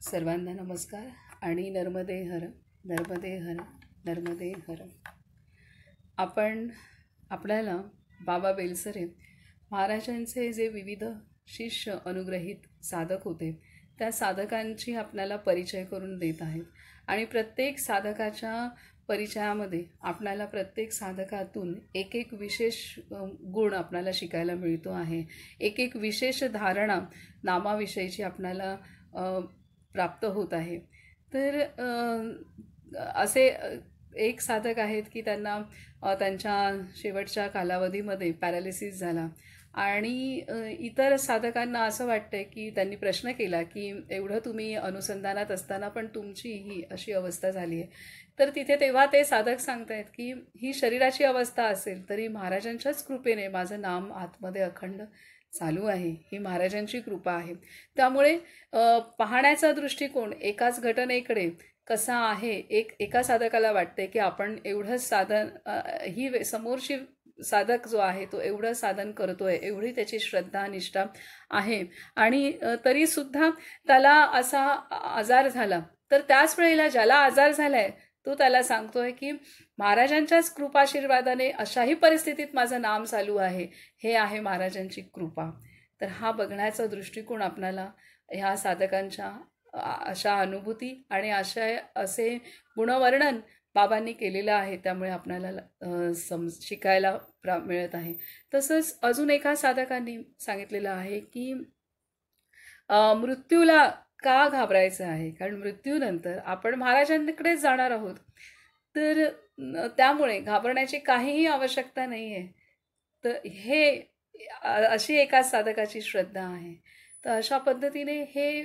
सर्वांना नमस्कार आणि नर्मदे हर, नर्मदे हर, नर्मदे हर. आपल्याला बाबा बेलसरे महाराजांचे जे विविध शिष्य अनुग्रहित साधक होते त्या साधकांची आपल्याला परिचय करून देत आहेत. आणि प्रत्येक साधकाच्या परिचयामध्ये आपल्याला प्रत्येक साधकातून एक एक विशेष गुण आपल्याला शिकायला मिळतो आहे. एक एक विशेष धारणा नामाविषयीची आपल्याला प्राप्त होत आहे. तर असे एक साधक आहेत की त्यांना त्यांच्या शेवटच्या कालावधीमध्ये पॅरालिसिस झाला आणि इतर साधकांना असं वाटतं की त्यांनी प्रश्न केला की एवढं तुम्ही अनुसंधानात असताना पण तुमची ही अशी अवस्था झाली आहे. तर तिथे तेव्हा ते साधक सांगतायत की ही शरीराची अवस्था असेल तरी महाराजांच्याच कृपेने माझं नाम आतमध्ये अखंड चालू आहे. ही महाराजांची कृपा आहे. त्यामुळे पाहण्याचा दृष्टिकोन एकाच घटनेकडे कसा आहे. एका साधकाला वाटते की आपण एवढंच साधन ही समोरची साधक जो आहे तो एवढं साधन करतोय, एवढी त्याची श्रद्धा निष्ठा आहे आणि तरीसुद्धा त्याला असा आजार झाला. तर त्याच वेळेला ज्याला आजार झालाय तो त्याला सांगतोय की महाराजांच्याच कृपाशीर्वादाने अशाही परिस्थितीत माझं नाम चालू आहे. हे आहे महाराजांची कृपा. तर हा बघण्याचा दृष्टिकोन आपल्याला ह्या साधकांच्या अशा अनुभूती आणि असे गुणवर्णन बाबांनी केलेलं आहे. त्यामुळे आपल्याला शिकायला मिळत आहे. तसंच अजून एका साधकांनी सांगितलेलं आहे की मृत्यूला का घाबरायचं आहे, कारण मृत्यूनंतर आपण महाराजांकडेच जाणार आहोत. तर त्यामुळे घाबरण्याची काहीही आवश्यकता नाही आहे. तर हे अशी एका साधकाची श्रद्धा आहे. तर अशा पद्धतीने हे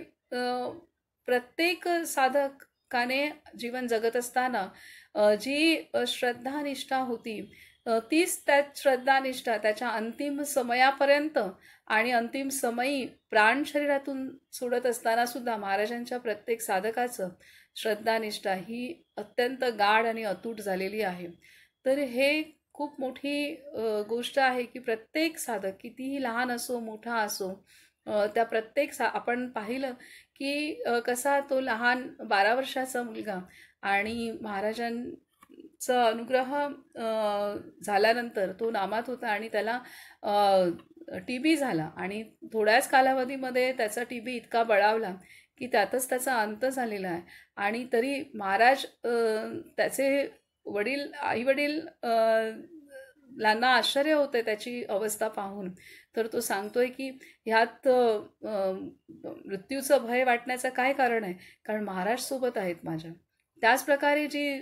प्रत्येक साधकाने जीवन जगत असताना जी श्रद्धानिष्ठा होती तीच त्या श्रद्धानिष्ठा त्याच्या अंतिम समयापर्यंत आणि अंतिम समयी प्राण शरीरातून सोडत असताना सुद्धा महाराजांच्या प्रत्येक साधकाचं श्रद्धानिष्ठा ही अत्यंत गाढ आणि अतूट झालेली आहे. तर हे खूप मोठी गोष्ट आहे की प्रत्येक साधक कितीही लहान असो मोठा असो त्या प्रत्येक आपण पाहिलं की कसा तो लहान 12 वर्षाचा मुलगा आणि महाराजांचा अनुग्रह झाल्यानंतर तो नामात होता आणि त्याला TB झाला आणि थोड्याच कालावधीमध्ये त्याचा TB इतका बळावला की त्यातच त्याचा अंत झालेला आहे. आणि तरी महाराज त्याचे आईवडील लांना आश्चर्य होते त्याची अवस्था पाहून. तर तो सांगतोय की ह्यात मृत्यूचं भय वाटण्याचं काय कारण आहे, कारण महाराज सोबत आहेत माझ्या. त्याचप्रकारे जी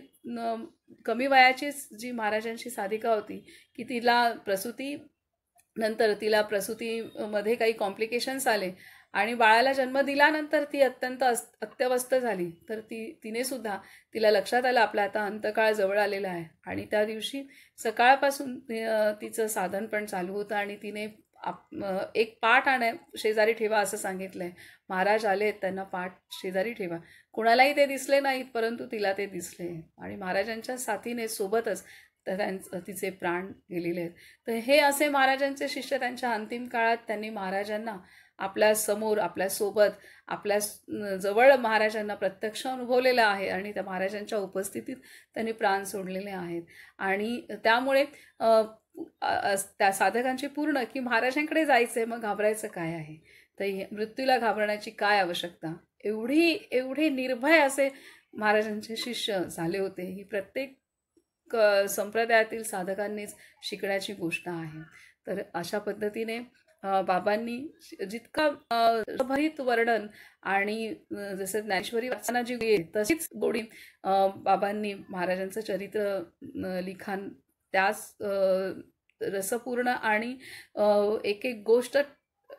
कमी वयाचीच जी महाराजांची साधिका होती की तिला प्रसूतीमध्ये काही कॉम्प्लिकेशन्स आले आणि बाळाला जन्म दिल्यानंतर ती अत्यंत अत्यवस्थ झाली. तर तिने सुद्धा तिला लक्षात आलं आपला आता अंतकाळ जवळ आलेला आहे आणि त्या दिवशी सकाळपासून तिचं साधन पण चालू होतं आणि तिने एक पाट शेजारी ठेवा असं सांगितलंय. महाराज आले, त्यांना पाट शेजारी ठेवा. कोणालाही ते दिसले नाहीत परंतु तिला ते दिसले आणि महाराजांच्या साथीने सोबतच तिचे प्राण गेलेले आहेत. तर हे असे महाराजांचे शिष्य त्यांच्या अंतिम काळात त्यांनी महाराजांना आपल्या समोर आपल्यासोबत आपल्या जवळ महाराजांना प्रत्यक्ष अनुभवलेलं आहे आणि त्या महाराजांच्या उपस्थितीत त्यांनी प्राण सोडलेले आहेत. आणि त्यामुळे त्या साधकांची पूर्ण की महाराजांकडे जायचंय मग घाबरायचं काय आहे. तर मृत्यूला घाबरण्याची काय आवश्यकता. एवढे निर्भय असे महाराजांचे शिष्य झाले होते. ही प्रत्येक संप्रदायातील साधकांनीच शिकण्याची गोष्ट आहे. तर अशा पद्धतीने बाबांनी जितका भरीत वर्णन आणि जसं ज्ञानेश्वरी वाचताना जी येईल तशीच गोडी बाबांनी महाराजांचं चरित्र लिखाण त्याच रसपूर्ण आणि एक एक गोष्ट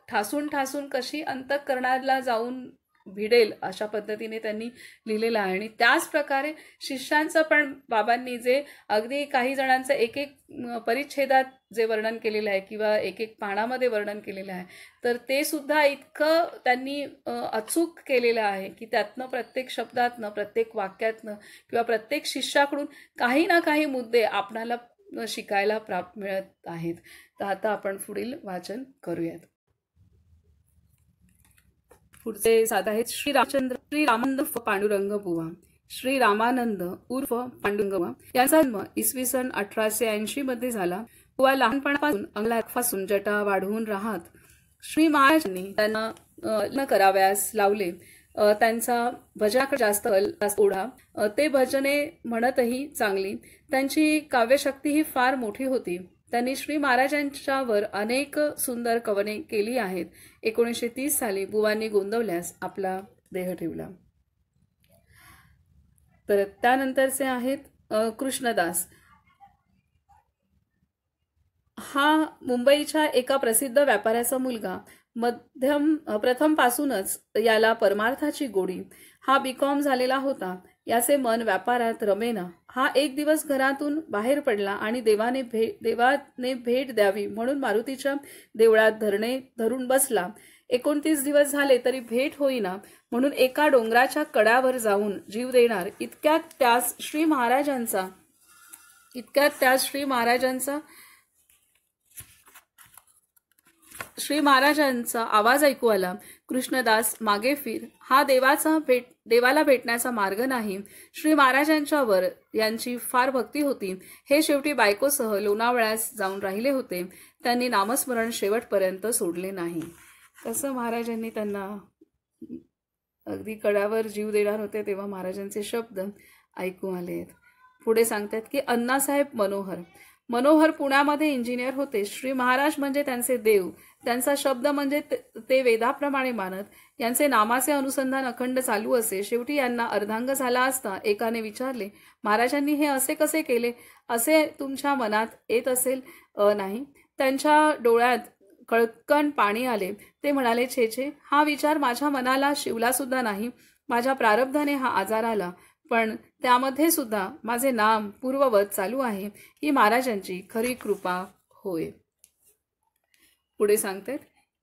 ठासून कशी अंतःकरणाला जाऊन भिडेल अशा पद्धतीने त्यांनी लिहिलेलं आहे. आणि त्याच प्रकारे शिष्यांचं पण बाबांनी जे अगदी काही जणांचं एक एक परिच्छेदात जे वर्णन केलेलं आहे किंवा एक एक पानामध्ये वर्णन केलेलं आहे तर ते सुद्धा इतकं त्यांनी अचूक केलेलं आहे की त्यातनं प्रत्येक शब्दातनं प्रत्येक वाक्यातनं किंवा प्रत्येक शिष्याकडून काही ना काही मुद्दे आपणाला शिकायला मिळत आहेत. तर आता आपण पुढील वाचन करूयात. पुढचे सात आहेत श्री रामानंद उर्फ पांडुरंग बुवा. श्री रामानंद उर्फ पांडुरंग बुवा यांचा जन्म इसवी सन 1880 मध्ये झाला. बुवा लहानपणापासून अंगलापासून जटा वाढवून राहत श्री महाराजांनी त्यांना लग्न कराव्यास लावले. त्यांचा भजनाकडे जास्त ओढा. ते भजने म्हणतही चांगली. त्यांची काव्यशक्ती ही फार मोठी होती. त्यांनी श्री महाराजांच्यावर अनेक सुंदर कवने केली आहेत. 1930 साली बुवांनी गोंदवल्यास आपला देह ठेवला. तर त्यानंतरचे आहेत कृष्णदास. हा मुंबईच्या एका प्रसिद्ध व्यापाऱ्याचा मुलगा. प्रथम पासूनच याला परमार्थाची गोडी. हा बीकॉम झालेला होता. याचे मन व्यापारात रमेना. हा एक दिवस घरातून बाहेर पडला आणि देवाने भेट द्यावी म्हणून मारुतीच्या देवळात धरून बसला. 29 दिवस झाले तरी भेट होईना म्हणून एका डोंगराच्या कड्यावर जाऊन जीव देणार. इतक्यात त्यास श्री महाराजांचा आवाज ऐकू आला. कृष्णदास, मागे फिर. हा देवाला भेटण्याचा मार्ग नाही. श्री महाराजांच्यावर यांची फार भक्ती होती. हे शेवटी बायकोसह लोणावळ्यास जाऊन राहिले होते. त्यांनी नामस्मरण शेवटपर्यंत सोडले नाही. कसं महाराजांनी त्यांना अगदी कड्यावर जीव देणार होते तेव्हा महाराजांचे शब्द ऐकू आलेत. पुढे सांगतात की अण्णासाहेब मनोहर पुण्यामध्ये इंजिनियर होते. श्री महाराज म्हणजे त्यांचे देव. त्यांचा शब्द म्हणजे ते वेदाप्रमाणे मानत. यांचे नामाचे अनुसंधान अखंड चालू असे. शेवटी यांना अर्धांग झाला असता एकाने विचारले, महाराजांनी हे असे कसे केले? असे तुमच्या मनात येत असेल नाही? त्यांच्या डोळ्यात कळकण पाणी आले. ते म्हणाले, छे, हा विचार माझ्या मनाला शिवला सुद्धा नाही. माझ्या प्रारब्धाने हा आजार आला, पण त्यामध्ये सुद्धा माझे नाम पूर्ववत चालू आहे. ही महाराजांची खरी कृपा होय. पुढे सांगतात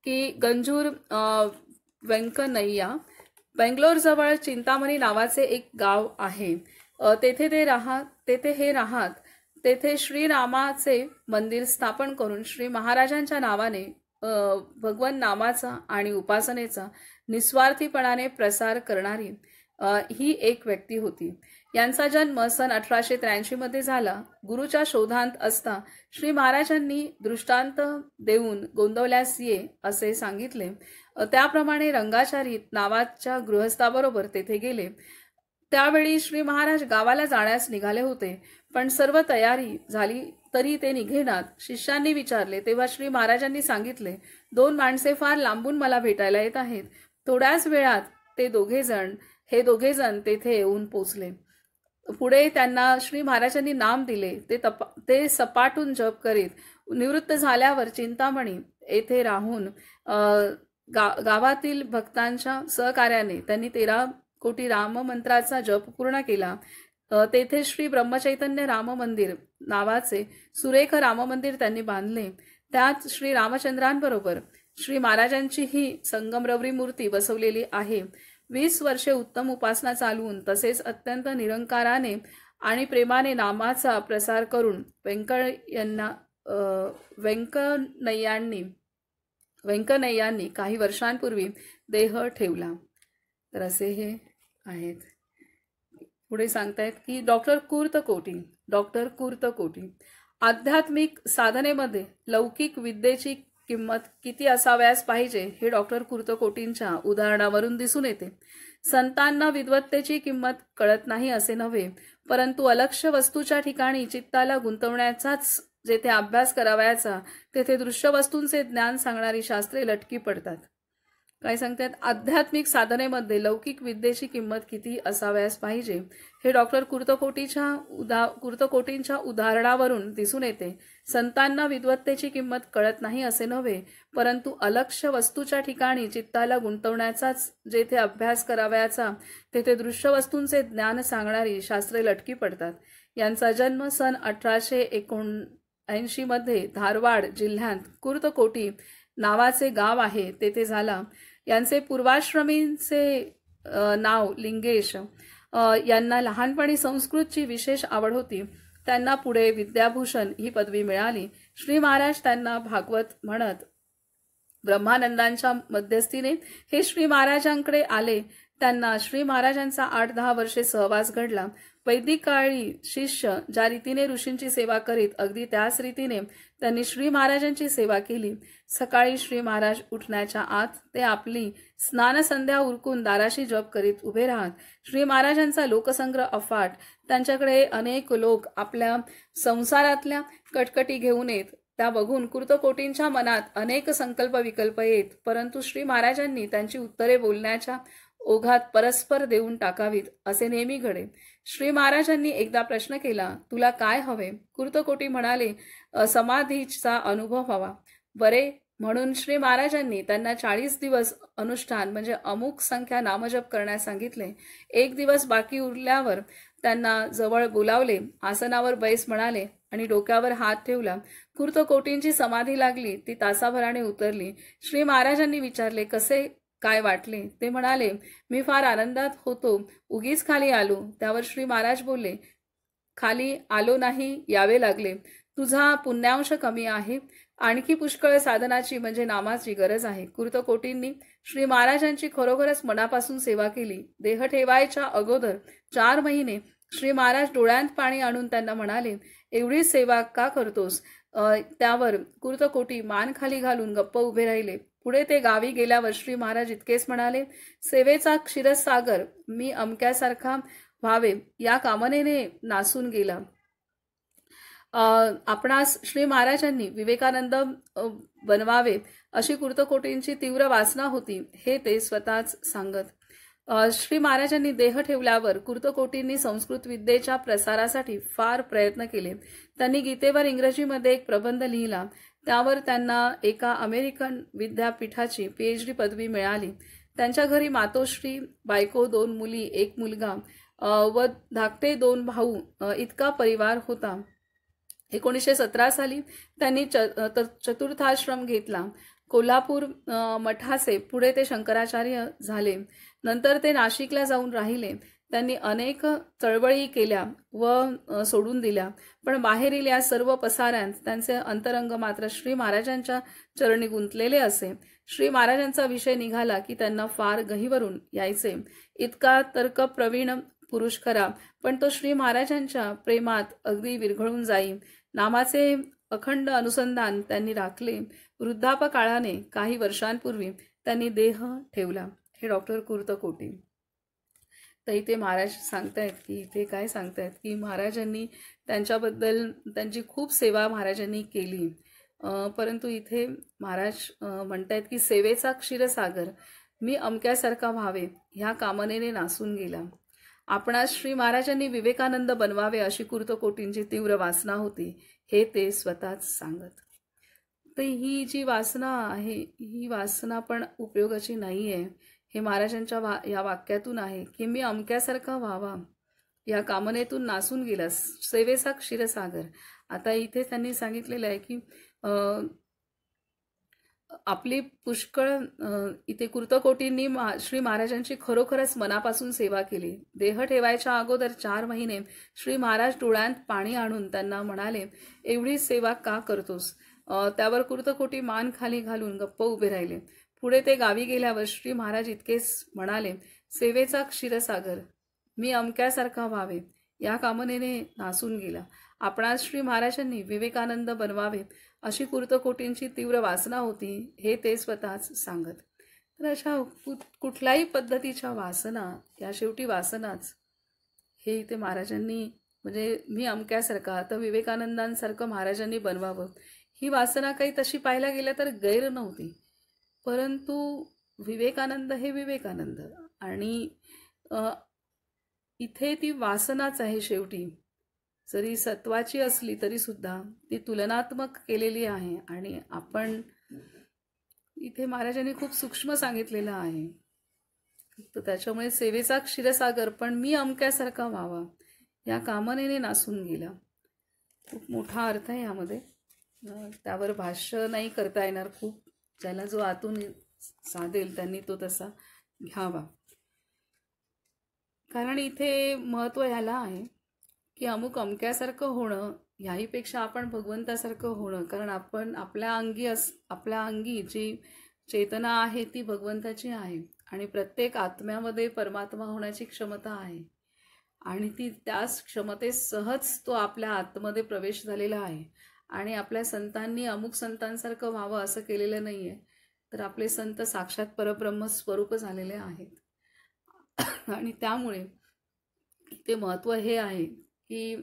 की गंजूर व्यंकनय्या. बेंगलोरजवळ चिंतामणी नावाचे एक गाव आहे. तेथे हे राहत. तेथे श्रीरामाचे मंदिर स्थापन करून श्री महाराजांच्या नावाने भगवन नामाचा आणि उपासनेचा निस्वार्थीपणाने प्रसार करणारी ही एक व्यक्ती होती. यांचा जन्म सन 1883 मध्ये झाला. गुरुच्या शोधांत असता श्री महाराजांनी दृष्टांत देऊन गोंदवल्यास ये असे सांगितले. त्याप्रमाणे रंगाचारी नावाच्या गृहस्थाबरोबर तेथे गेले. त्यावेळी श्री महाराज गावाला जाण्यास निघाले होते, पण सर्व तयारी झाली तरी ते निघेनात. शिष्यांनी विचारले तेव्हा श्री महाराजांनी सांगितले, 2 माणसे फार लांबून मला भेटायला येत आहेत. थोड्याच वेळात हे दोघेजण तेथे येऊन पोचले. पुढे त्यांना श्री महाराजांनी नाम दिले. ते सपाटून जप करीत निवृत्त झाल्यावर चिंतामणी येथे राहून गावातील भक्तांच्या सहकार्याने त्यांनी 13 कोटी राममंत्राचा जप पूर्ण केला. तेथे श्री ब्रह्मचैतन्य राम मंदिर नावाचे सुरेख राममंदिर त्यांनी बांधले. त्यात श्री रामचंद्रांबरोबर श्री महाराजांची ही संगमरवरी मूर्ती बसवलेली आहे. 20 वर्षे उत्तम उपासना चालवून तसेच अत्यंत निरंकाराने आणि प्रेमाने नामाचा प्रसार करून व्यंकनय्यांनी काही वर्षांपूर्वी देह ठेवला. तर असे हे आहेत. पुढे सांगतायत की डॉक्टर कुर्तकोटी. आध्यात्मिक साधनेमध्ये लौकिक विद्येची किंमत किती असावयास पाहिजे हे डॉक्टर कुर्तकोटींच्या उदाहरणावरून दिसून येते. संतांना विद्वत्तेची किंमत कळत नाही असे नव्हे, परंतु अलक्ष्य वस्तूच्या ठिकाणी चित्ताला गुंतवण्याचाच जेथे अभ्यास करावयाचा तेथे दृश्य वस्तूंचे ज्ञान सांगणारी शास्त्रे लटकी पडतात. काय सांगतात? आध्यात्मिक साधनेमध्ये लौकिक विद्येची किंमत किती असावयास पाहिजे हे डॉक्टर कुर्तकोटींच्या उदाहरणावरून दिसून येते. संतांना विद्वत्तेची किंमत कळत नाही असे नव्हे, परंतु अलक्ष्य वस्तूच्या ठिकाणी चित्ताला गुंतवण्याचाच जेथे अभ्यास करावयाचा तेथे दृश्य वस्तूंचे ज्ञान सांगणारी शास्त्रे लटकी पडतात. यांचा जन्म सन 1879 मध्ये धारवाड जिल्ह्यात कुर्तकोटी नावाचे गाव आहे तेथे झाला. यांचे पूर्वाश्रमींचे नाव लिंगेश. यांना लहानपणी संस्कृतची विशेष आवड होती. त्यांना पुढे विद्याभूषण ही पदवी मिळाली. श्री महाराज त्यांना भागवत म्हणत ब्रह्मानंदांच्या मध्यस्थीने हे श्री महाराजांकडे आले. त्यांना श्री महाराजांचा 8-10 वर्षे सहवास घडला. वैदिक काळी शिष्य ज्या रीतीने ऋषींची सेवा करीत अगदी त्याच रीतीने त्यांनी श्री महाराजांची सेवा केली. सकाळी श्री महाराज उठण्याच्या आत ते आपली स्नानसंध्या उरकून दाराशी जप करीत उभे राहत. श्री महाराजांचा लोकसंग्रह अफाट. त्यांच्याकडे अनेक लोक आपल्या संसारातल्या कटकटी घेऊन येत. त्या बघून कृतकोटींच्या मनात अनेक संकल्प विकल्प येत, परंतु श्री महाराजांनी त्यांची उत्तरे बोलण्याच्या ओघात परस्पर देऊन टाकावीत असे नेहमी घडे. श्री महाराजांनी एकदा प्रश्न केला, तुला काय हवे? कृतकोटी म्हणाले, समाधीचा अनुभव हवा. बरे, म्हणून श्री महाराजांनी त्यांना 40 दिवस अनुष्ठान म्हणजे अमुक संख्या नामजप करण्यास सांगितले. 1 दिवस बाकी उरल्यावर त्यांना जवळ बोलावले, आसनावर बैस म्हणाले आणि डोक्यावर हात ठेवला. कृतकोटींची समाधी लागली. ती तासाभराने उतरली. श्री महाराजांनी विचारले, कसे काय वाटले? ते म्हणाले, मी फार आनंदात होतो, उगीच खाली आलो. त्यावर श्री महाराज बोलले, खाली आलो नाही, यावे लागले. तुझा पुण्यांश कमी आहे, आणखी पुष्कळ साधनाची म्हणजे नामाची गरज आहे. कृतकोटींनी श्री महाराजांची खरोखरच मनापासून सेवा केली. देह ठेवायच्या अगोदर 4 महिने श्री महाराज डोळ्यांत पाणी आणून त्यांना म्हणाले, एवढी सेवा का करतोस? त्यावर कृतकोटी मान खाली घालून गप्प उभे राहिले. पुढे ते गावी गेल्यावर श्री महाराज इतकेच म्हणाले, सेवेचा क्षीरसागर मी अमक्यासारखा व्हावे या कामनेने नासून गेला. आपणास श्री महाराजांनी विवेकानंद बनवावे अशी कृतकोटींची तीव्र वासना होती, हे ते स्वतःच सांगत. श्री महाराजांनी देह ठेवल्यावर कृतकोटींनी संस्कृत विद्येच्या प्रसारासाठी फार प्रयत्न केले. त्यांनी गीतेवर इंग्रजीमध्ये एक प्रबंध लिहिला. त्यावर त्यांना एका अमेरिकन विद्यापीठाची PhD पदवी मिळाली. त्यांच्या घरी मातोश्री, बायको, 2 मुली, 1 मुलगा व धाकटे 2 भाऊ इतका परिवार होता. 1917 साली त्यांनी चतुर्थाश्रम घेतला. कोल्हापूर मठाचे पुढे ते शंकराचार्य झाले. नंतर ते नाशिकला जाऊन राहिले. त्यांनी अनेक चळवळी केल्या व सोडून दिल्या, पण बाहेरील या सर्व पसाऱ्यांत त्यांचे अंतरंग मात्र श्री महाराजांच्या चरणी गुंतलेले असे. श्री महाराजांचा विषय निघाला की त्यांना फार गहिवरून यायचे. इतका तर्कप्रवीण पुरुष खरा, पण तो श्री महाराजांच्या प्रेमात अगदी विरघळून जाई. नामाचे अखंड अनुसंधान त्यांनी राखले. वृद्धापकाळाने काही वर्षांपूर्वी त्यांनी देह ठेवला. हे डॉक्टर कृतकोटी. तर इथे महाराज सांगतायत की इथे काय सांगतायत की महाराजांनी त्यांच्याबद्दल त्यांची खूप सेवा महाराजांनी केली, परंतु इथे महाराज म्हणतायत की सेवेचा क्षीरसागर मी अमक्यासारखा व्हावे ह्या कामनेने नासून गेला. आपणास श्री महाराजांनी विवेकानंद बनवावे अशी कृतकोटींची तीव्र वासना होती, हे ते स्वतःच सांगत. तर ही जी वासना आहे ही वासना पण उपयोगाची नाही आहे. हे महाराजांच्या या वाक्यातून आहे की मी अमक्यासारखा व्हावा या कामनेतून नासून गेला, सेवेचा क्षीरसागर. आता इथे त्यांनी सांगितलेलं आहे की आपली पुष्कळ इथे कृतकोटींनी श्री महाराजांची खरोखरच मनापासून सेवा केली. देह ठेवायच्या अगोदर 4 महिने श्री महाराज डोळ्यांत पाणी आणून त्यांना म्हणाले, एवढी सेवा का करतोस? त्यावर कृतकोटी मान खाली घालून गप्प उभे राहिले. पुढे ते गावी गेल्यावर श्री महाराज इतकेच म्हणाले, सेवेचा क्षीरसागर मी अमक्यासारखा व्हावे या कामनेने नासून गेला. आपणास श्री महाराजांनी विवेकानंद बनवावे अशी कृतकोटींची तीव्र वासना होती, हे ते स्वतःच सांगत. तर अशा कुठल्याही पद्धतीच्या वासना या शेवटी वासनाच, हे इथे महाराजांनी म्हणजे मी अमक्यासारखा आता विवेकानंदांसारखं महाराजांनी बनवावं ही वासना काही तशी पाहायला गेलं तर गैर नव्हती, परंतु विवेकानंद हे विवेकानंद आणि इथे ती वासनाच आहे. शेवटी जरी सत्वाची असली तरी सुद्धा ती तुलनात्मक केलेली आहे आणि आपण इथे महाराजांनी खूप सूक्ष्म सांगितलेलं आहे. तर त्याच्यामुळे सेवेचा क्षीरसागर पण मी अमक्यासारखा व्हावा या कामनेने नासून गेला. खूप मोठा अर्थ आहे यामध्ये, त्यावर भाष्य नाही करता येणार. खूप ज्याला जो आतून साधेल त्यांनी तो तसा घ्यावा. कारण इथे महत्त्व ह्याला आहे की अमुक अमक्यासारखं होणं ह्याहीपेक्षा आपण भगवंतासारखं होणं. कारण आपण आपल्या अंगी जी चेतना आहे ती भगवंताची आहे आणि प्रत्येक आत्म्यामध्ये परमात्मा होण्याची क्षमता आहे आणि ती त्याच क्षमतेत सहज तो आपल्या आतमध्ये प्रवेश झालेला आहे. आणि आपल्या संतांनी अमुक संतांसारखं व्हावं असं केलेलं नाही आहे, तर आपले संत साक्षात परब्रह्म स्वरूप झालेले आहेत. आणि त्यामुळे ते महत्त्व हे आहे की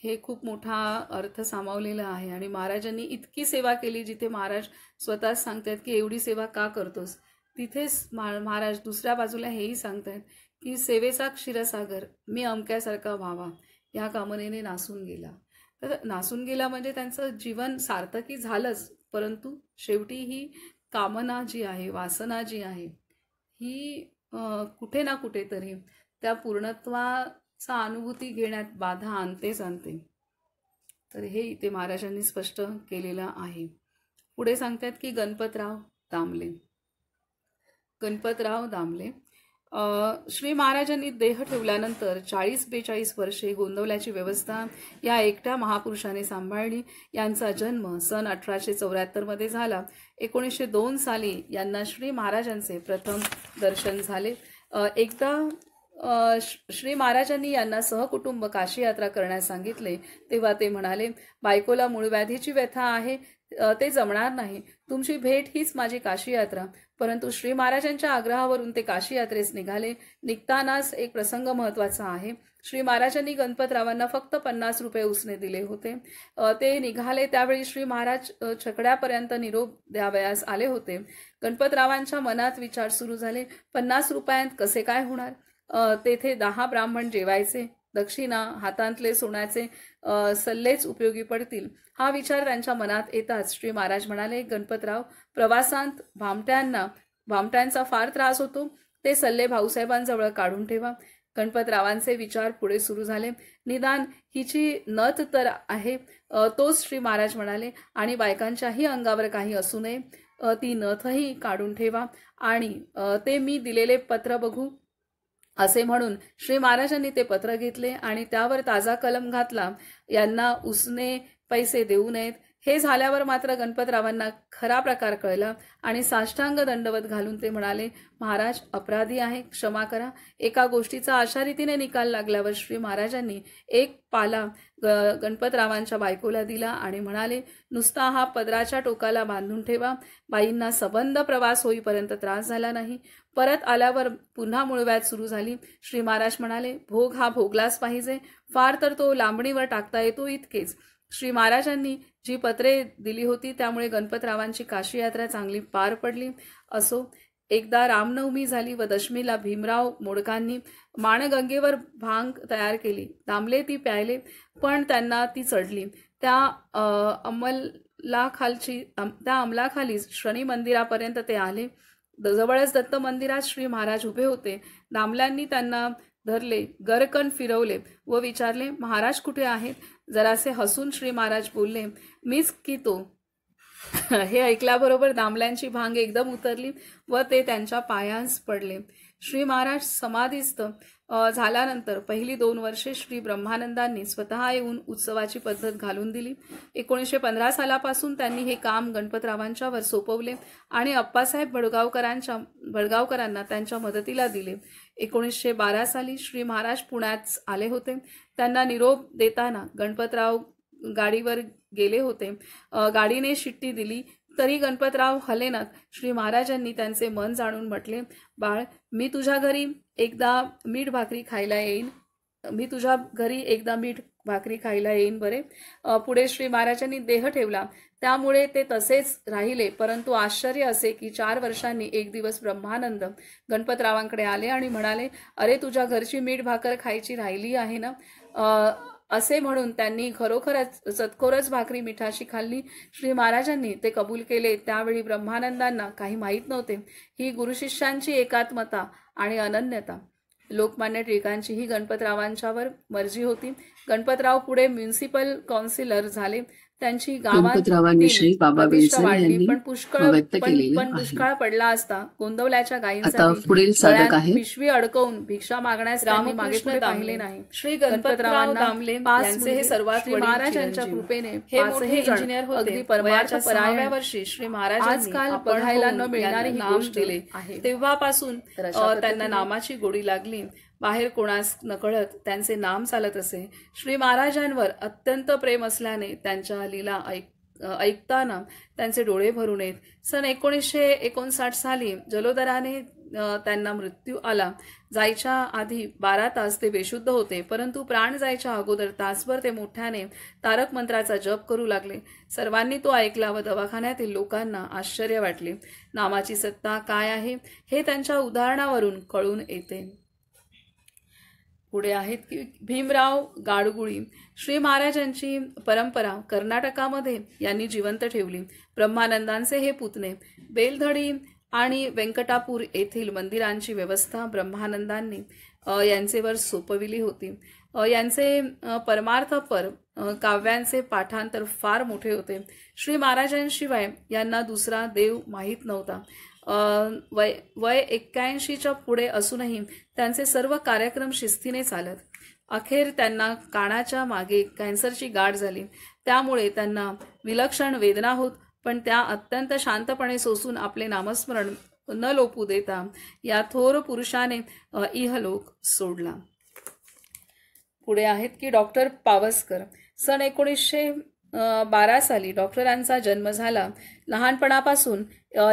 हे खूप मोठा अर्थ सामावलेला आहे. आणि महाराजांनी इतकी सेवा केली, जिथे महाराज स्वतःच सांगतात की एवढी सेवा का करतोस, तिथेच महाराज दुसऱ्या बाजूला हेही सांगतात की सेवेचा क्षीरसागर मी अमक्यासारखा व्हावा या कामनेने नासून गेला. तर नासून गेला म्हणजे त्यांचं जीवन सार्थकी झालंच, परंतु शेवटी ही कामना जी आहे, वासना जी आहे, ही कुठे ना कुठेतरी त्या पूर्णत्वाचा अनुभूती घेण्यात बाधा आणतेच आणते. तर हे इथे महाराजांनी स्पष्ट केलेलं आहे. पुढे सांगतात की गणपतराव दामले श्री महाराजांनी देह ठेवल्यानंतर 40-42 वर्षे गोंदवल्याची व्यवस्था या एकट्या महापुरुषाने सांभाळली. यांचा जन्म सन 1874 मध्ये झाला. 1902 साली यांना श्री महाराजांचे प्रथम दर्शन झाले. एकदा श्री महाराजांनी यांना सहकुटुंब काशी यात्रा करण्यास सांगितले, तेव्हा ते म्हणाले, बायकोला मूळव्याधीची व्यथा आहे, ते जमणार नाही. तुमची भेट हीच माझी काशी यात्रा. परंतु श्री महाराजांच्या आग्रहावरून ते काशी यात्रेस निघाले. निघतानाच एक प्रसंग महत्वाचा आहे. श्री महाराजांनी गणपतरावांना फक्त 50 रुपये उसने दिले होते. ते निघाले त्यावेळी श्री महाराज छकड्यापर्यंत निरोप द्यावयास आले होते. गणपतरावांच्या मनात विचार सुरू झाले, 50 रुपयांत कसे काय होणार? तेथे 10 ब्राह्मण जेवायचे, दक्षिणा, हातांतले सोन्याचे सल्लेच उपयोगी पडतील. हा विचार त्यांच्या मनात येताच श्री महाराज म्हणाले, गणपतराव, प्रवासांत भामट्यांचा फार त्रास होतो, ते सल्ले भाऊसाहेबांजवळ काढून ठेवा. गणपतरावांचे विचार पुढे सुरू झाले. निदान हिची नथ तर आहे, तोच श्री महाराज म्हणाले, आणि बायकांच्याही अंगावर काही असू नये, ती नथही काढून ठेवा आणि ते मी दिलेले पत्र बघू. असे म्हणून श्री महाराजांनी ते पत्र घेतले आणि त्यावर ताजा कलम घातला, यांना उसने पैसे देऊ नयेत. हे झाल्यावर मात्र गणपतरावांना खरा प्रकार कळला आणि साष्टांग दंडवत घालून ते म्हणाले, महाराज, अपराधी आहे, क्षमा करा. एका गोष्टीचा अशा रीतीने निकाल लागल्यावर श्री महाराजांनी एक पाला गणपतरावांच्या बायकोला दिला आणि म्हणाले, नुसता हा पदराच्या टोकाला बांधून ठेवा. बाईंना सबंध प्रवास होईपर्यंत त्रास झाला नाही. परत आल्यावर पुन्हा मूळव्याध सुरू झाली. श्री महाराज म्हणाले, भोग हा भोगलाच पाहिजे, फार तर तो लांबणीवर टाकता येतो इतकेच. श्री महाराजांनी जी पत्रे दिली होती त्यामुळे गणपतरावांची काशी यात्रा चांगली पार पडली. असो, एकदा रामनवमी झाली व दशमीला भीमराव मोडकांनी माणगंगेवर भांग तयार केली. दामले ती प्यायले, पण त्यांना ती चढली. त्या अंमलाखाली शनी मंदिरापर्यंत ते आले. जवळच दत्त मंदिरात श्री महाराज उभे होते. दामल्यांनी त्यांना धरले, गरकन फिरवले व विचारले, महाराज कुठे आहेत? जरासे हसून श्री महाराज बोलले, मीच की तो. हे ऐकल्याबरोबर दामल्यांची भांग एकदम उतरली व ते त्यांच्या पायांस पडले. श्री महाराज समाधीस्थ झाल्यानंतर पहिली 2 वर्षे श्री ब्रह्मानंदांनी स्वतः येऊन उत्सवाची पद्धत घालून दिली. 1915 सालापासून त्यांनी हे काम गणपतरावांच्यावर सोपवले आणि अप्पासाहेब भडगावकरांना त्यांच्या मदतीला दिले. 1912 साली श्री महाराज पुण्यात आले होते. त्यांना निरोप देताना गणपतराव गाडीवर गेले होते. गाडीने शिट्टी दिली तरी गणपतराव हलेनात. श्री महाराजांनी त्यांचे मन जाणून म्हटले, बाळ, मी तुझ्या घरी एकदा मीठ भाकरी खायला येईन बरे. पुढे श्री महाराजांनी देह ठेवला, त्यामुळे ते तसेच राहिले. परंतु आश्चर्य असे की 4 वर्षांनी एक दिवस ब्रह्मानंद गणपतरावांकडे आले आणि म्हणाले, अरे, तुझ्या घरची मीठ भाकर खायची राहिली आहे ना? असे म्हणून त्यांनी खरोखरच चतकोरच भाकरी मिठाशी खाल्ली. श्री महाराजांनी ते कबूल केले. त्यावेळी ब्रह्मानंदांना काही माहीत नव्हते ही गुरुशिष्यांची एकात्मता आणि अनन्यता. लोकमान्य टिळकांची ही गणपतरावांच्यावर मर्जी होती. गणपतराव पुढे म्युनिसिपल काउन्सिलर झाले. त्यांची गणपतरावांनी श्री गावातील बाबा प्रतिष्ठा बेलसरे वाढली, यांनी पण व्यक्त केलेलं पण आहे. दुष्काळ पडला असता गोंदवल्याच्या आता गायींसाठी पुढील साधक गळ्यात आहे पिशवी अडकवून भिक्षा मागण्यास त्यांनी मागे पुढे पाहिले नाही. श्री गणपतराव दामले यांचे हे सर्वात महाराजांच्या कृपेने हे मोठे इंजिनियर होते. अगदी परमार्थ परायण वर्षी श्री महाराज आजकाल बघायला न मिळणारी ही गोष्ट दिले आहे. तेव्हापासून त्यांना नामाची गोडी लागली. बाहेर कोणास नकळत त्यांचे नाम चालत असे. श्री महाराजांवर अत्यंत प्रेम असल्याने त्यांच्या लीला ऐकताना त्यांचे डोळे भरून येत. सन 1959 साली जलोदराने त्यांना मृत्यू आला. जायच्या आधी 12 तास ते बेशुद्ध होते, परंतु प्राण जायच्या अगोदर तासभर ते मोठ्याने तारक मंत्राचा जप करू लागले. सर्वांनी तो ऐकला व दवाखान्यातील लोकांना आश्चर्य वाटले. नामाची सत्ता काय आहे हे त्यांच्या उदाहरणावरून कळून येते. पुढे आहेत की भीमराव गाडगुळी. श्री महाराजांची परंपरा कर्नाटकामध्ये यांनी जिवंत ठेवली. ब्रह्मानंदांचे हे पुतणे बेलधडी आणि व्यंकटापूर येथील मंदिरांची व्यवस्था ब्रह्मानंदांनी यांचेवर सोपविली होती. यांचे परमार्थपर काव्यांचे पाठांतर फार मोठे होते. श्री महाराजांशिवाय यांना दुसरा देव माहीत नव्हता. वय 81च्या पुढे असूनही त्यांचे सर्व कार्यक्रम शिस्तीने चालत. अखेर त्यांना कानाच्या मागे कॅन्सरची गाठ झाली. त्यामुळे त्यांना विलक्षण वेदना होत, पण त्या अत्यंत शांतपणे सोसून आपले नामस्मरण न लोपू देता या थोर पुरुषाने इहलोक सोडला. पुढे आहेत की डॉक्टर पावसकर. सन 1912 साली डॉक्टरांचा जन्म झाला. लहानपणापासून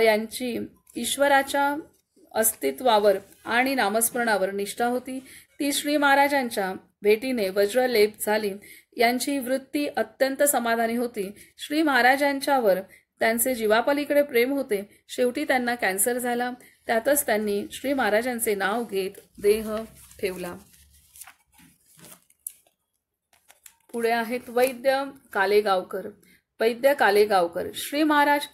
यांची ईश्वराच्या अस्तित्वावर आणि नामस्मरणावर निष्ठा होती. ती श्री महाराजांच्या भेटीने वज्रलेप झाली. यांची वृत्ती अत्यंत समाधानी होती. श्री महाराजांच्यावर त्यांचे जीवापलीकडे प्रेम होते. शेवटी त्यांना कॅन्सर झाला. त्यातच त्यांनी श्री महाराजांचे नाव घेत देह ठेवला. पुढे आहेत वैद्य कालेगावकर. वैद्य कालेगावकर श्री महाराज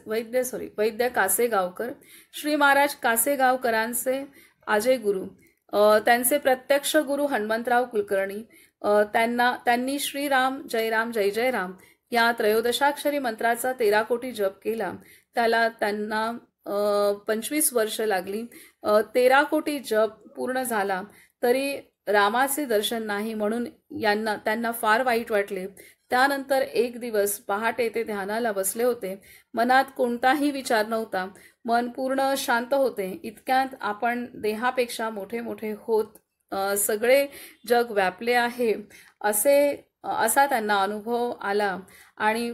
वैद्य कासेगावकर. श्री महाराज कासेगावकरांचे आजे गुरु. त्यांचे प्रत्यक्ष गुरु हनुमंतराव कुलकर्णी. त्यांनी श्रीराम जय राम जय जय राम या त्रयोदशाक्षरी मंत्राचा 13 कोटी जप केला. त्यांना 25 वर्ष लागली. 13 कोटी जप पूर्ण झाला तरी रामाचे दर्शन नाही, म्हणून त्यांना फार वाईट वाटले. त्यानंतर एक दिवस पहाटे ते ध्यानाला बसले होते. मनात कोणताही विचार नव्हता. मन पूर्ण शांत होते. इतक्यात आपण देहापेक्षा मोठे मोठे होत सगळे जग व्यापले आहे असा त्यांना अनुभव आला आणि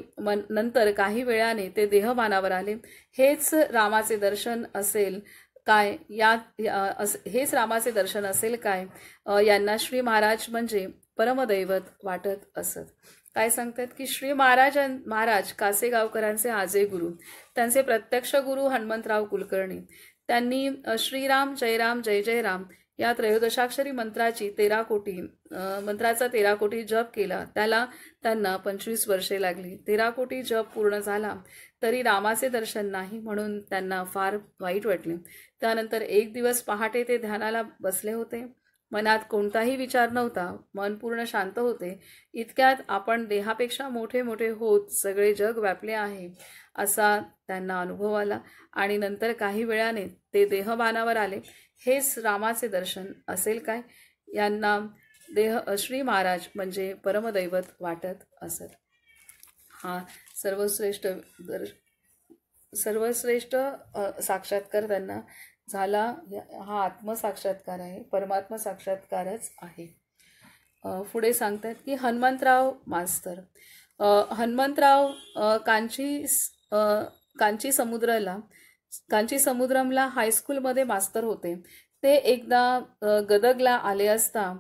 नंतर काही वेळाने ते देहभानावर आले. हेच रामाचे दर्शन असेल काय? हेच रामाचे दर्शन असेल काय? यांना श्री महाराज म्हणजे परमदैवत वाटत असत. काय सांगतात की श्री महाराज कासेगावकरांचे आजे गुरु. त्यांचे प्रत्यक्ष गुरु हनुमंतराव कुलकर्णी. त्यांनी श्रीराम जय राम जय जय राम या त्रयोदशाक्षरी मंत्राचा 13 कोटी जप केला. त्यांना 25 वर्षे लागली. 13 कोटी जप पूर्ण झाला तरी रामाचे दर्शन नाही, म्हणून त्यांना फार वाईट वाटले. त्यानंतर एक दिवस पहाटे ते ध्यानाला बसले होते. मनात कोणताही विचार नव्हता. मन पूर्ण शांत होते. इतक्यात आपण देहापेक्षा मोठे मोठे होत सगळे जग व्यापले आहे असा त्यांना अनुभव आला आणि नंतर काही वेळाने ते देहभानावर आले. हेच रामाचे दर्शन असेल काय? यांना श्री महाराज म्हणजे परमदैवत वाटत असत. हा सर्वश्रेष्ठ साक्षात्कार त्यांना झाला. हा आत्मसाक्षात्कार आहे, परमात्मा साक्षात्कारच आहे. पुढे सांगतात की हनुमंतराव मास्तर. हनुमंतराव कांची समुद्रमला हायस्कूलमध्ये मास्तर होते. ते एकदा गदगला आले असता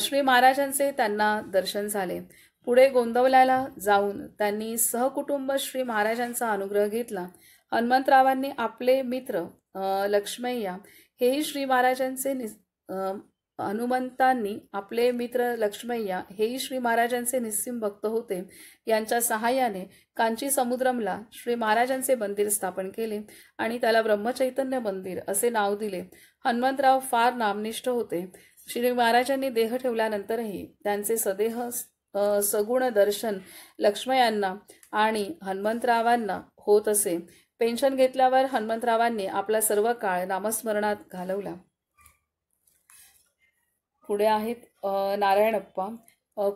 श्री महाराजांचे त्यांना दर्शन झाले. पुढे गोंदवल्याला जाऊन त्यांनी सहकुटुंब श्री महाराजांचा अनुग्रह घेतला. हनुमंतरावांनी आपले मित्र लक्ष्मय्या हेही श्री महाराजांचे हनुमंतांनी आपले मित्र लक्ष्मय्या हेही श्री महाराजांचे निस्सिम भक्त होते. यांच्या सहाय्याने कांची समुद्रमला श्री महाराजांचे मंदिर स्थापन केले आणि त्याला ब्रह्मचैतन्य मंदिर असे नाव दिले. हनुमंतराव फार नामनिष्ठ होते. श्री महाराजांनी देह ठेवल्यानंतरही त्यांचे सदेह सगुण दर्शन लक्ष्मयांना आणि हनुमंतरावांना होत असे. पेन्शन घेतल्यावर हनुमंतरावांनी आपला सर्व काळ नामस्मरणात घालवला. पुढे आहेत नारायणप्पा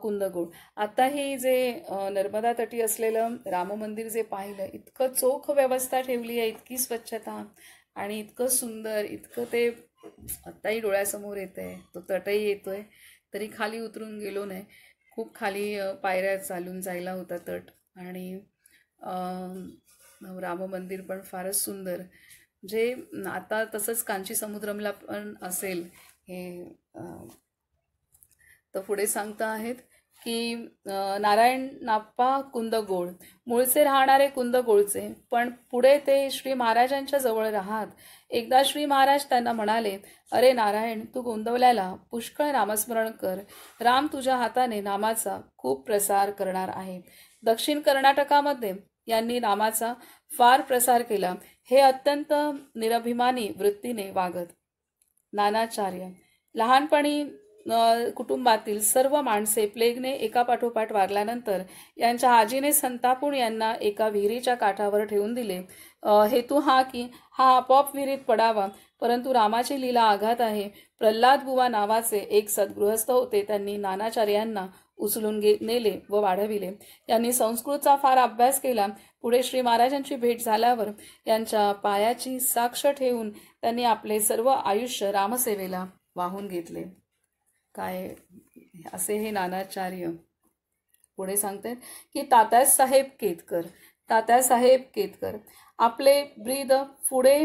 कुंदगोळ. आता हे जे नर्मदा तटी असलेलं राम मंदिर जे पाहिलं, इतकं चोख व्यवस्था ठेवली आहे, इतकी स्वच्छता आणि इतकं सुंदर, इतकं ते आत्ताही डोळ्यासमोर येत आहे. तो तटही येतोय, तरी खाली उतरून गेलो नाही. खूप खाली पायऱ्या चालून जायला होता तट. आणि राम मंदिर पण फारच सुंदर. जे आता तसंच कांची समुद्रमला पण असेल हे. तर पुढे सांगता आहेत की नारायणप्पा कुंदगोळ मूळचे राहणारे कुंदगोळचे, पण पुढे ते श्री महाराजांच्या जवळ राहत. एकदा श्री महाराज त्यांना म्हणाले, अरे नारायण, तू गोंदवल्याला पुष्कळ नामस्मरण कर. राम तुझ्या हाताने नामाचा खूप प्रसार करणार आहे. दक्षिण कर्नाटकामध्ये यांनी नामाचा फार प्रसार केला. हे अत्यंत निरभिमानी वृत्तीने वागत. नानाचार्य. लहानपणी कुटुंबातील सर्व माणसे प्लेगने एकापाठोपाठ वारल्यानंतर यांच्या आजीने संतापून यांना एका विहिरीच्या काठावर ठेवून दिले. हेतू हा की हा आपोआप विहिरीत पडावा. परंतु रामाची लीला आघात आहे. प्रल्हाद बुवा नावाचे एक सद्गृहस्थ होते. त्यांनी नानाचार्यांना उचलून नेले व वाढविले. यांनी संस्कृतचा फार अभ्यास केला. पुढे श्री महाराजांची भेट झाल्यावर यांच्या पायाची साक्ष ठेवून त्यांनी आपले सर्व आयुष्य रामसेवेला वाहून घेतले. काय असे हे नानाचार्य. पुढे सांगतात की तात्यासाहेब केतकर. तात्यासाहेब केतकर आपले ब्रीद पुढे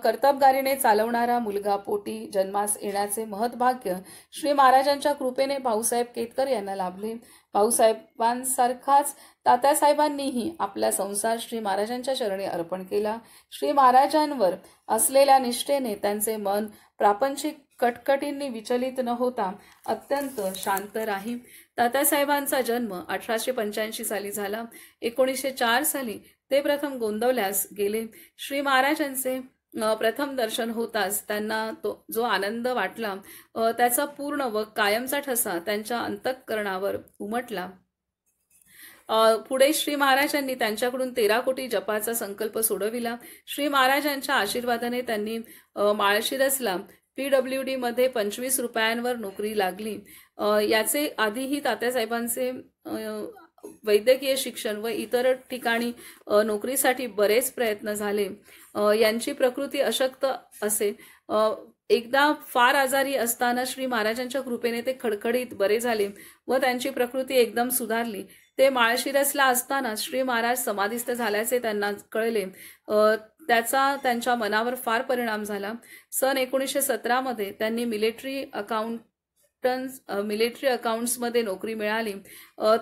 कर्तबगारीने चालवणारा मुलगा पोटी जन्मास येण्याचे महत्भाग्य श्री महाराजांच्या कृपेने भाऊसाहेब केतकर यांना लाभले. भाऊसाहेबांसारखाच तात्यासाहेबांनीही आपला संसार श्री महाराजांच्या चरणी अर्पण केला. श्री महाराजांवर असलेल्या निष्ठेने त्यांचे मन प्रापंचिक कटकटींनी विचलित न होता अत्यंत शांत राही. तात्यासाहेबांचा जन्म 1885 साली झाला. 1904 साली ते प्रथम गोंदवल्यास गेले. श्री महाराजांचे प्रथम दर्शन होताच त्यांना जो आनंद वाटला त्याचा पूर्ण व कायमचा ठसा त्यांच्या अंतःकरणावर उमटला. पुढे श्री महाराजांनी त्यांच्याकडून 13 कोटी जपाचा संकल्प सोडविला. श्री महाराजांच्या आशीर्वादाने त्यांनी माळशिरसला PWD मध्ये 25 रुपयांवर नोकरी लागली. याचे आधीही तात्यासाहेबांचे वैद्यकीय शिक्षण व इतर ठिकाणी नोकरीसाठी बरेच प्रयत्न झाले. यांची प्रकृती अशक्त असे. एकदा फार आजारी असताना श्री महाराजांच्या कृपेने ते खडखडीत बरे झाले व त्यांची प्रकृती एकदम सुधारली. ते माळशिरसला असताना श्री महाराज समाधिस्थ झाल्याचे त्यांना कळले. त्याचा त्यांच्या मनावर फार परिणाम झाला. सन 1917 मध्ये त्यांनी मिलिटरी अकाउंट्समध्ये नोकरी मिळाली.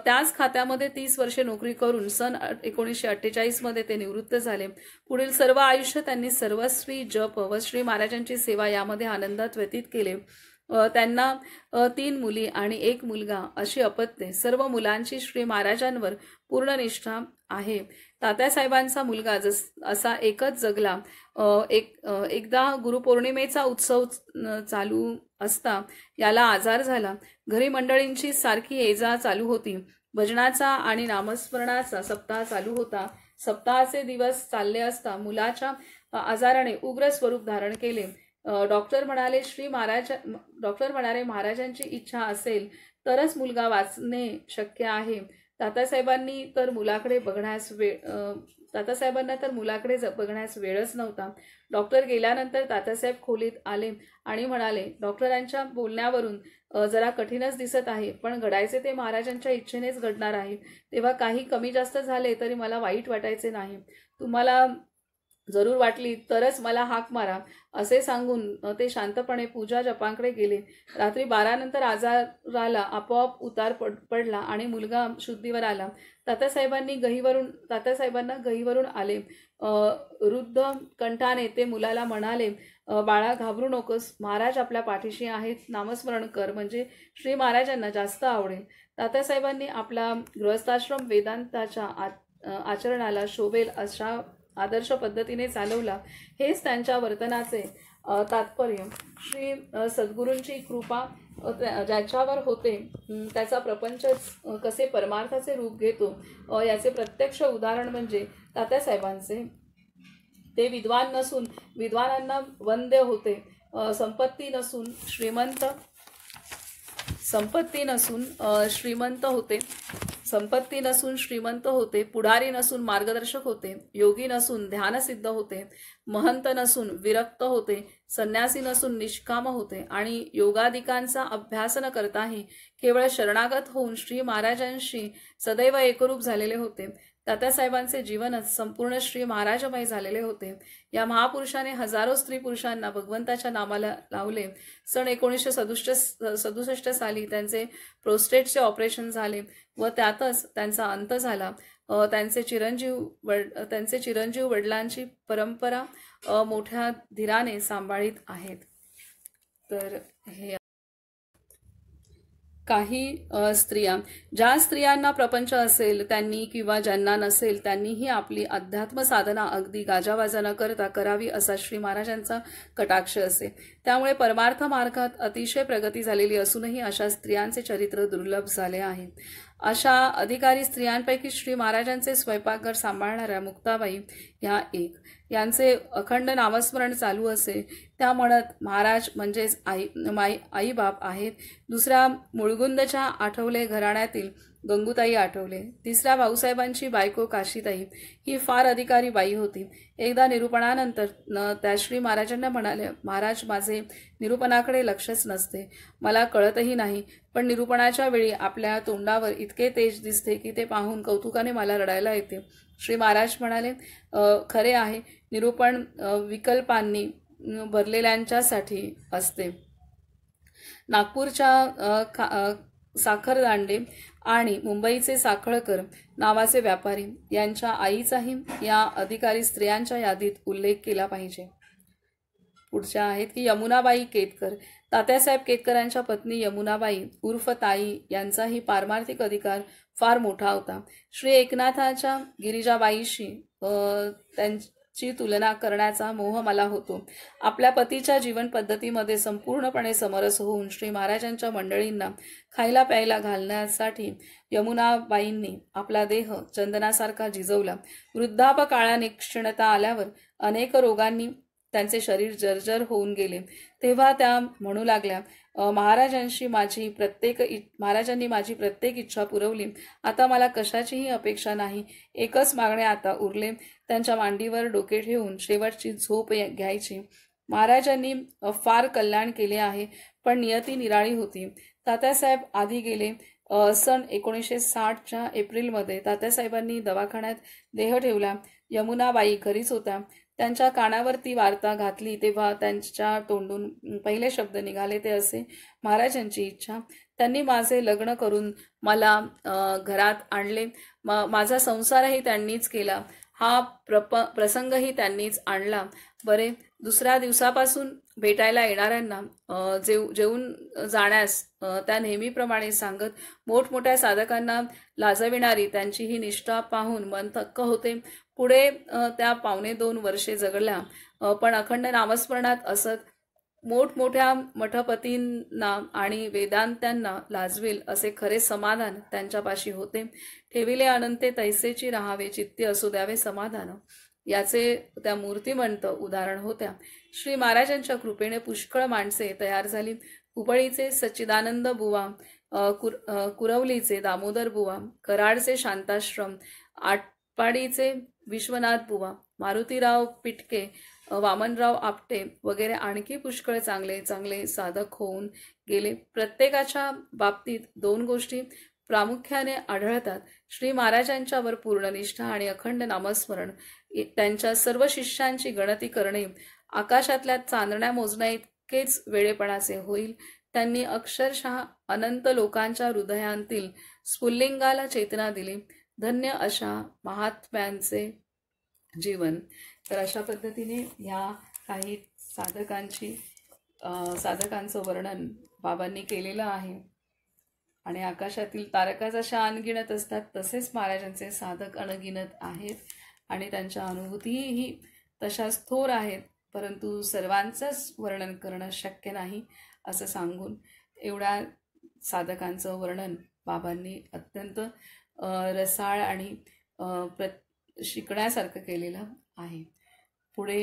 त्याच खात्यामध्ये 30 वर्षे नोकरी करून सन 1948 मध्ये ते निवृत्त झाले. पुढील सर्व आयुष्य त्यांनी सर्वस्वी जप व श्री महाराजांची सेवा यामध्ये आनंदात व्यतीत केले. त्यांना 3 मुली आणि 1 मुलगा अशी अपत्ये. सर्व मुलांची श्री महाराजांवर पूर्ण निष्ठा आहे. तात्यासाहेबांचा मुलगा असा एकच जगला. एकदा गुरुपौर्णिमेचा उत्सव चालू असता याला आजार झाला. घरी मंडळींची सारखी ये-जा चालू होती. भजनाचा आणि नामस्मरणाचा सप्ताह चालू होता. सप्ताहाचे दिवस चालले असता मुलाच्या आजाराने उग्र स्वरूप धारण केले. डॉक्टर म्हणाले महाराजांची इच्छा असेल तरच मुलगा वाचणे शक्य आहे. तात्यासाहेबांना तर मुलाकडे बघण्यास वेळच नव्हता. डॉक्टर गेल्यानंतर तात्यासाहेब खोलीत आले आणि म्हणाले, डॉक्टरांच्या बोलण्यावरून जरा कठीणच दिसत आहे, पण घडायचे ते महाराजांच्या इच्छेनेच घडणार आहे. तेव्हा काही कमी जास्त झाले तरी मला वाईट वाटायचे नाही. तुम्हाला जरूर वाटली तरच मला हाक मारा असे सांगून ते शांतपणे पूजा जपांकडे गेले. रात्री 12 नंतर आजाराला आपोआप उतार पडला आणि मुलगा शुद्धीवर आला. तात्यासाहेबांना गहीवरून आले. रुद्ध कंठाने ते मुलाला म्हणाले, बाळा घाबरू नकोस, महाराज आपल्या पाठीशी आहेत. नामस्मरण कर, म्हणजे श्री महाराजांना जास्त आवडेल. तात्यासाहेबांनी आपला गृहस्थाश्रम वेदांताच्या आचरणाला शोभेल अशा आदर्श पद्धतीने चालवला, हेच त्यांच्या वर्तनाचे तात्पर्य. श्री सद्गुरूंची कृपा ज्याच्यावर होते त्याचा प्रपंच कसे परमार्थाचे रूप घेतो याचे प्रत्यक्ष उदाहरण म्हणजे तात्यासाहेबांचे. ते विद्वान नसून विद्वानांना वंद्य होते. संपत्ती नसून श्रीमंत होते. पुढारी नसून मार्गदर्शक होते. योगी नसून ध्यानसिद्ध होते. महंत नसून विरक्त होते. संन्यासी नसून निष्काम होते. आणि योगादिकांचा अभ्यास न करताही केवळ शरणागत होऊन श्री महाराजांशी सदैव एकरूप झालेले होते. तात्यासाहेबांचे जीवनच संपूर्ण श्री महाराजमय झालेले होते. या महापुरुषाने हजारो स्त्री पुरुषांना भगवंताच्या नामाला लावले. सन 1967 साली त्यांचे प्रोस्टेटचे ऑपरेशन झाले व त्यातच त्यांचा अंत झाला. त्यांचे चिरंजीव वडिलांची परंपरा मोठ्या धीराने सांभाळीत आहेत. तर हे काही स्त्रिया, ज्या स्त्रियांना प्रपंच असेल त्यांनी किंवा ज्यांना नसेल त्यांनीही आपली अध्यात्म साधना अगदी गाजावाजा न करता करावी असा श्री महाराजांचा कटाक्ष असे. त्यामुळे परमार्थ मार्गात अतिशय प्रगती झालेली असूनही अशा स्त्रियांचे चरित्र दुर्लभ झाले आहे. अशा अधिकारी स्त्रियांपैकी श्री महाराजांचे स्वयंपाकघर सांभाळणाऱ्या मुक्ताबाई ह्या एक. यांचे अखंड नामस्मरण चालू असे. त्या म्हणत महाराज म्हणजेच आईबाप आहेत. दुसऱ्या मुळगुंदच्या आठवले घराण्यातील गंगूताई आठवले. तिसऱ्या भाऊसाहेबांची बायको काशीताई ही फार अधिकारी बाई होती. एकदा निरूपणानंतर त्या श्री महाराजांना म्हणाले, महाराज माझे निरूपणाकडे लक्षच नसते, मला कळतही नाही, पण निरूपणाच्या वेळी आपल्या तोंडावर इतके तेज दिसते की ते पाहून कौतुकाने मला रडायला येते. श्री महाराज म्हणाले, खरे आहे, निरूपण विकल्पांनी भरलेल्यांच्यासाठी असते. नागपूरच्या साखरदांडे आणि मुंबईचे साखळकर नावाचे व्यापारी यांच्या आईचाही या अधिकारी स्त्रियांच्या यादीत उल्लेख केला पाहिजे. पुढच्या आहेत की यमुनाबाई केतकर. तात्यासाहेब केतकरांच्या पत्नी यमुनाबाई उर्फ ताई यांचाही पारमार्थिक अधिकार फार मोठा होता. श्री एकनाथाच्या गिरिजाबाईशी त्यांची तुलना करण्याचा मोह मला होतो. आपल्या पतीच्या जीवन पद्धतीमध्ये संपूर्णपणे समरस होऊन श्री महाराजांच्या मंडळींना खायला प्यायला घालण्यासाठी यमुनाबाईंनी आपला देह चंदनासारखा झिजवला. वृद्धापकाळाने क्षीणता आल्यावर अनेक रोगांनी त्यांचे शरीर जर्जर होऊन गेले. तेव्हा त्या म्हणू लागल्या, महाराजांनी माझी प्रत्येक इच्छा पुरवली. आता मला कशाचीही अपेक्षा नाही. एकच मागणे आता उरले, त्यांच्या मांडीवर डोके ठेवून शेवटची झोप घ्यायची. महाराजांनी फार कल्याण केले आहे, पण नियती निराळी होती. तात्यासाहेब आधी गेले. सन 1960च्या एप्रिलमध्ये तात्यासाहेबांनी दवाखान्यात देह ठेवला. यमुनाबाई घरीच होत्या. त्यांच्या कानावर ती वार्ता घातली तेव्हा त्यांच्या तोंडून पहिले शब्द निघाले ते असे, महाराजांची इच्छा. त्यांनी माझे लग्न करून मला घरात आणले. माझा संसारही त्यांनीच केला. हा प्रसंगही त्यांनीच आणला. बरे, दुसऱ्या दिवसापासून भेटायला येणाऱ्यांना जेवून जाण्यास त्या नेहमीप्रमाणे सांगत. मोठमोठ्या साधकांना लाजविणारी त्यांची ही निष्ठा पाहून मन थक्क होते. पुढे त्या 2.25 वर्षे जगल्या, पण अखंड नामस्मरणात असत. मोठमोठ्या मठपतींना आणि वेदांत्यांना लाजवेल असे खरे समाधान त्यांच्यापाशी होते. ठेविले अनंते तैसेची राहावे, चित्ती असू द्यावे समाधान, याचे त्या मूर्तिमंत उदाहरण होत्या. श्री महाराजांच्या कृपेने पुष्कळ माणसे तयार झाली. हुबळीचे सच्चिदानंद बुवा, कुरवलीचे दामोदर बुवा, कराडचे शांताश्रम, आटपाडीचे विश्वनाथ बुवा, मारुतीराव पिटके, वामनराव आपटे वगैरे आणखी पुष्कळ चांगले चांगले साधक होऊन गेले. प्रत्येकाच्या बाबतीत 2 गोष्टी प्रामुख्याने आढळतात. श्री महाराजांच्यावर पूर्ण निष्ठा आणि अखंड नामस्मरण. त्यांच्या सर्व शिष्यांची गणती करणे आकाशातल्या चांदण्या मोजण्या इतकेच वेळेपणाचे होईल. त्यांनी अक्षरशः अनंत लोकांच्या हृदयांतील स्फुल्लिंगाला चेतना दिली. धन्य अशा महात्म्यांचे जीवन. तर अशा पद्धतीने ह्या काही साधकांचं वर्णन बाबांनी केलेलं आहे. आणि आकाशातील तारका जशा अनगिनत असतात तसेच महाराजांचे साधक अनगिनत आहेत. आणि त्यांच्या अनुभूतीही तशाच थोर आहेत, परंतु सर्वांचंच वर्णन करणं शक्य नाही असं सांगून एवढ्या साधकांचं वर्णन बाबांनी अत्यंत रसाळ आणि शिकण्यासारखं केलेलं आहे. पुढे